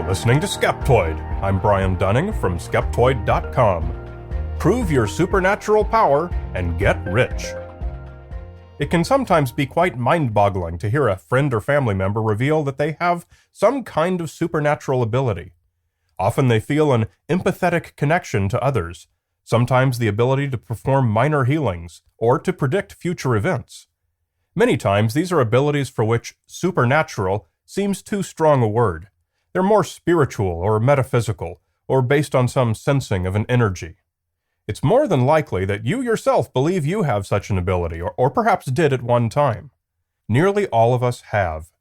listening to Skeptoid. I'm Brian Dunning from Skeptoid.com. Prove your supernatural power and get rich. It can sometimes be quite mind-boggling to hear a friend or family member reveal that they have some kind of supernatural ability. Often they feel an empathetic connection to others, sometimes the ability to perform minor healings or to predict future events. Many times these are abilities for which supernatural seems too strong a word. They're more spiritual or metaphysical, or based on some sensing of an energy. It's more than likely that you yourself believe you have such an ability, or perhaps did at one time. Nearly all of us have.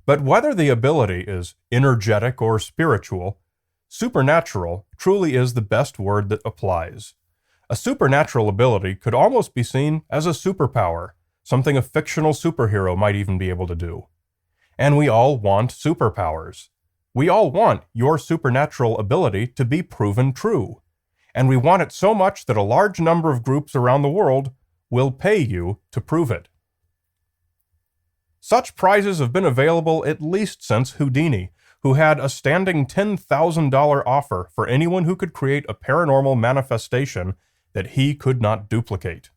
But whether the ability is energetic or spiritual, supernatural truly is the best word that applies. A supernatural ability could almost be seen as a superpower, something a fictional superhero might even be able to do. And we all want superpowers. We all want your supernatural ability to be proven true. And we want it so much that a large number of groups around the world will pay you to prove it. Such prizes have been available at least since Houdini, who had a standing $10,000 offer for anyone who could create a paranormal manifestation that he could not duplicate.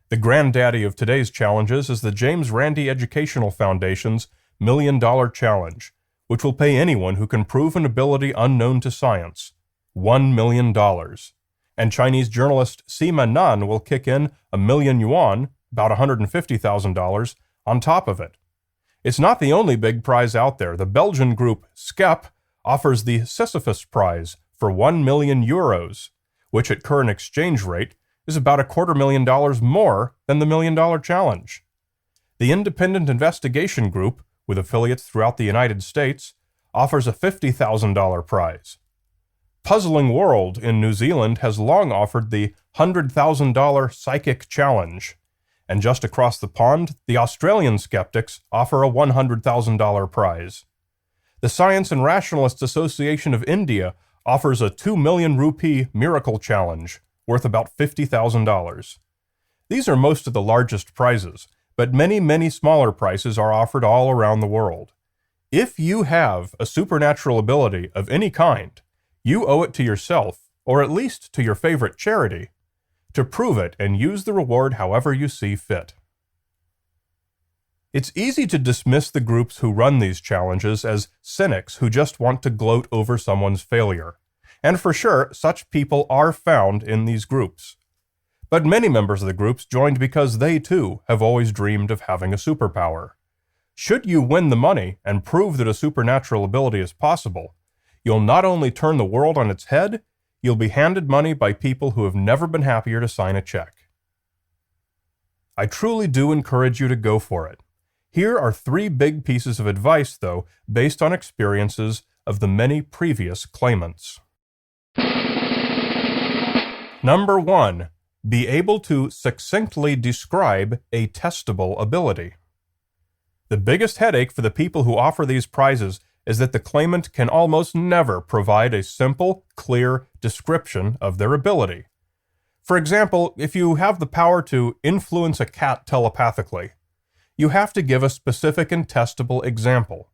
The granddaddy of today's challenges is the James Randi Educational Foundation's $1 Million Challenge, which will pay anyone who can prove an ability unknown to science $1 million. And Chinese journalist Sima Nan will kick in $1 million yuan, about $150,000, on top of it. It's not the only big prize out there. The Belgian group Skep offers the Sisyphus Prize for €1 million, which at current exchange rate is about $250,000 more than the $1 Million Challenge. The Independent Investigation Group, with affiliates throughout the United States, offers a $50,000 prize. Puzzling World in New Zealand has long offered the $100,000 Psychic Challenge. And just across the pond, the Australian skeptics offer a $100,000 prize. The Science and Rationalists Association of India offers a 2 million rupee Miracle Challenge, worth about $50,000. These are most of the largest prizes, but many smaller prizes are offered all around the world. If you have a supernatural ability of any kind, you owe it to yourself, or at least to your favorite charity, to prove it and use the reward however you see fit. It's easy to dismiss the groups who run these challenges as cynics who just want to gloat over someone's failure. And for sure, such people are found in these groups. But many members of the groups joined because they, too, have always dreamed of having a superpower. Should you win the money and prove that a supernatural ability is possible, you'll not only turn the world on its head, you'll be handed money by people who have never been happier to sign a check. I truly do encourage you to go for it. Here are 3 big pieces of advice, though, based on experiences of the many previous claimants. Number 1. Be able to succinctly describe a testable ability. The biggest headache for the people who offer these prizes is that the claimant can almost never provide a simple, clear description of their ability. For example, if you have the power to influence a cat telepathically, you have to give a specific and testable example.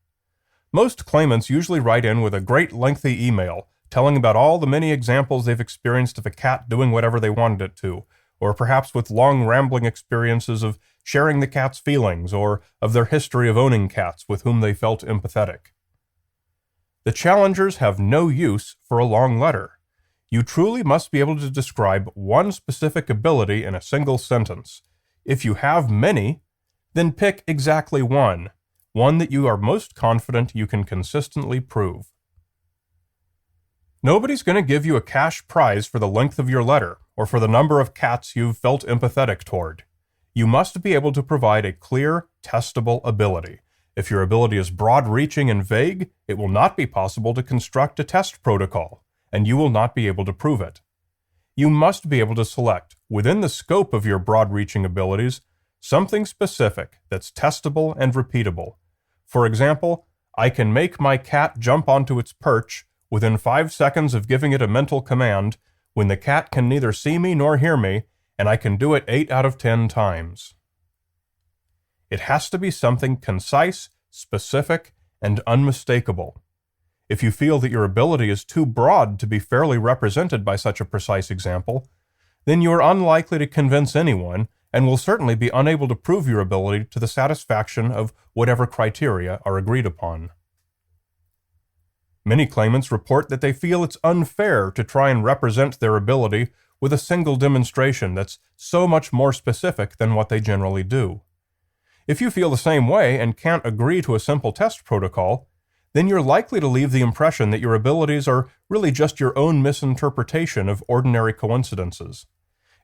Most claimants usually write in with a great lengthy email telling about all the many examples they've experienced of a cat doing whatever they wanted it to, or perhaps with long rambling experiences of sharing the cat's feelings or of their history of owning cats with whom they felt empathetic. The challengers have no use for a long letter. You truly must be able to describe one specific ability in a single sentence. If you have many, then pick exactly one that you are most confident you can consistently prove. Nobody's going to give you a cash prize for the length of your letter or for the number of cats you've felt empathetic toward. You must be able to provide a clear, testable ability. If your ability is broad-reaching and vague, it will not be possible to construct a test protocol, and you will not be able to prove it. You must be able to select, within the scope of your broad-reaching abilities, something specific that's testable and repeatable. For example, I can make my cat jump onto its perch within 5 seconds of giving it a mental command when the cat can neither see me nor hear me, and I can do it 8 out of 10 times. It has to be something concise, specific, and unmistakable. If you feel that your ability is too broad to be fairly represented by such a precise example, then you are unlikely to convince anyone and will certainly be unable to prove your ability to the satisfaction of whatever criteria are agreed upon. Many claimants report that they feel it's unfair to try and represent their ability with a single demonstration that's so much more specific than what they generally do. If you feel the same way and can't agree to a simple test protocol, then you're likely to leave the impression that your abilities are really just your own misinterpretation of ordinary coincidences.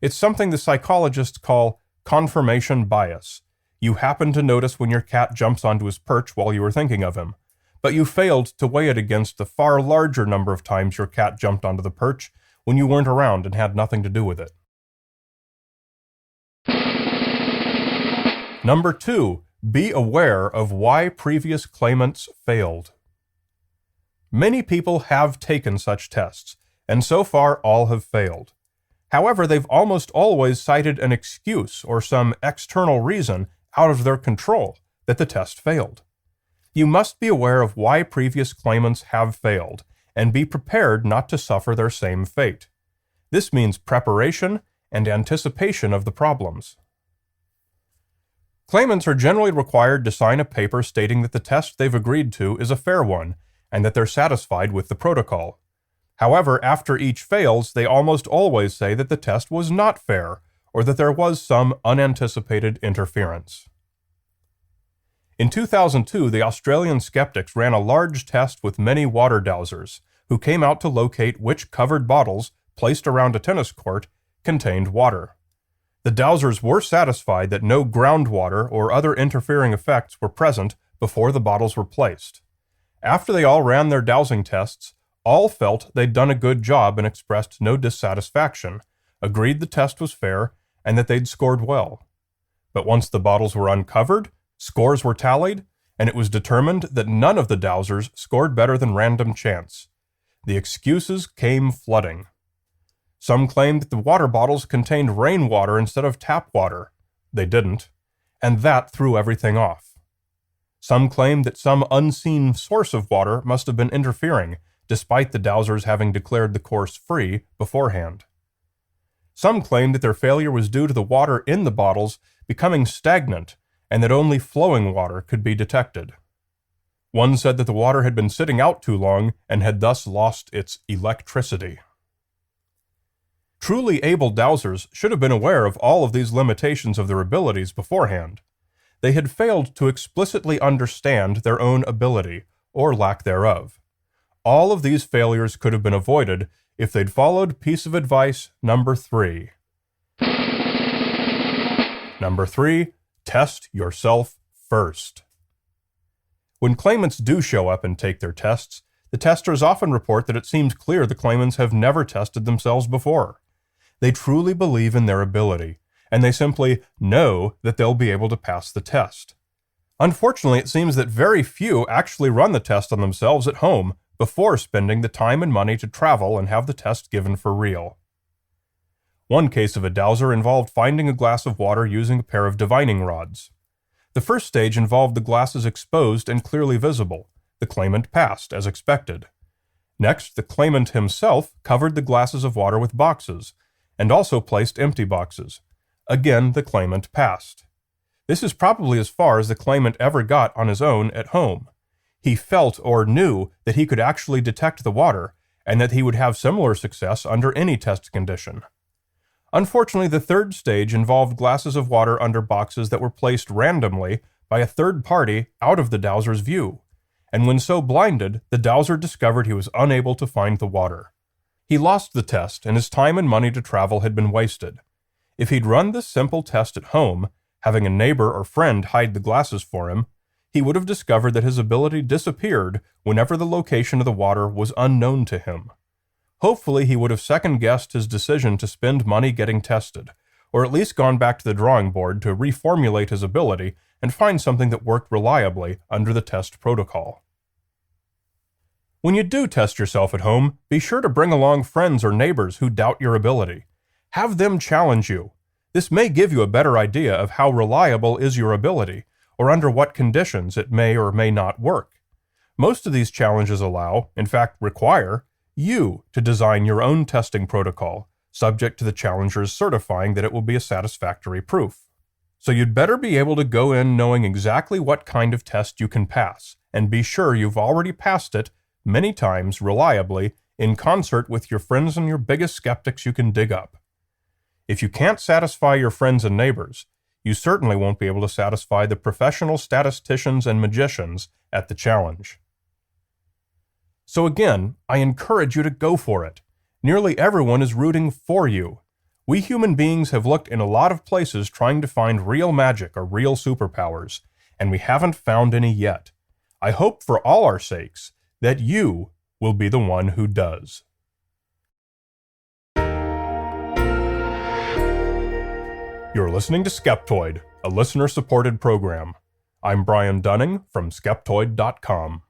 It's something the psychologists call confirmation bias. You happen to notice when your cat jumps onto his perch while you were thinking of him, but you failed to weigh it against the far larger number of times your cat jumped onto the perch when you weren't around and had nothing to do with it. Number 2, be aware of why previous claimants failed. Many people have taken such tests, and so far all have failed. However, they've almost always cited an excuse or some external reason out of their control that the test failed. You must be aware of why previous claimants have failed, and be prepared not to suffer their same fate. This means preparation and anticipation of the problems. Claimants are generally required to sign a paper stating that the test they've agreed to is a fair one, and that they're satisfied with the protocol. However, after each fails, they almost always say that the test was not fair, or that there was some unanticipated interference. In 2002, the Australian skeptics ran a large test with many water dowsers, who came out to locate which covered bottles, placed around a tennis court, contained water. The dowsers were satisfied that no groundwater or other interfering effects were present before the bottles were placed. After they all ran their dowsing tests, all felt they'd done a good job and expressed no dissatisfaction, agreed the test was fair, and that they'd scored well. But once the bottles were uncovered, scores were tallied, and it was determined that none of the dowsers scored better than random chance. The excuses came flooding. Some claimed that the water bottles contained rainwater instead of tap water. They didn't, and that threw everything off. Some claimed that some unseen source of water must have been interfering, despite the dowsers having declared the course free beforehand. Some claimed that their failure was due to the water in the bottles becoming stagnant, and that only flowing water could be detected. One said that the water had been sitting out too long and had thus lost its electricity. Truly able dowsers should have been aware of all of these limitations of their abilities beforehand. They had failed to explicitly understand their own ability, or lack thereof. All of these failures could have been avoided if they'd followed piece of advice number 3. Number 3, test yourself first. When claimants do show up and take their tests, the testers often report that it seems clear the claimants have never tested themselves before. They truly believe in their ability, and they simply know that they'll be able to pass the test. Unfortunately, it seems that very few actually run the test on themselves at home before spending the time and money to travel and have the test given for real. One case of a dowser involved finding a glass of water using a pair of divining rods. The first stage involved the glasses exposed and clearly visible. The claimant passed, as expected. Next, the claimant himself covered the glasses of water with boxes, and also placed empty boxes. Again, the claimant passed. This is probably as far as the claimant ever got on his own at home. He felt or knew that he could actually detect the water, and that he would have similar success under any test condition. Unfortunately, the third stage involved glasses of water under boxes that were placed randomly by a third party out of the dowser's view, and when so blinded, the dowser discovered he was unable to find the water. He lost the test, and his time and money to travel had been wasted. If he'd run this simple test at home, having a neighbor or friend hide the glasses for him, he would have discovered that his ability disappeared whenever the location of the water was unknown to him. Hopefully, he would have second-guessed his decision to spend money getting tested, or at least gone back to the drawing board to reformulate his ability and find something that worked reliably under the test protocol. When you do test yourself at home, be sure to bring along friends or neighbors who doubt your ability. Have them challenge you. This may give you a better idea of how reliable is your ability, or under what conditions it may or may not work. Most of these challenges allow, in fact require, you to design your own testing protocol, subject to the challengers certifying that it will be a satisfactory proof. So you'd better be able to go in knowing exactly what kind of test you can pass, and be sure you've already passed it many times reliably in concert with your friends and your biggest skeptics you can dig up. If you can't satisfy your friends and neighbors, you certainly won't be able to satisfy the professional statisticians and magicians at the challenge. So again, I encourage you to go for it. Nearly everyone is rooting for you. We human beings have looked in a lot of places trying to find real magic or real superpowers, and we haven't found any yet. I hope for all our sakes that you will be the one who does. You're listening to Skeptoid, a listener-supported program. I'm Brian Dunning from Skeptoid.com.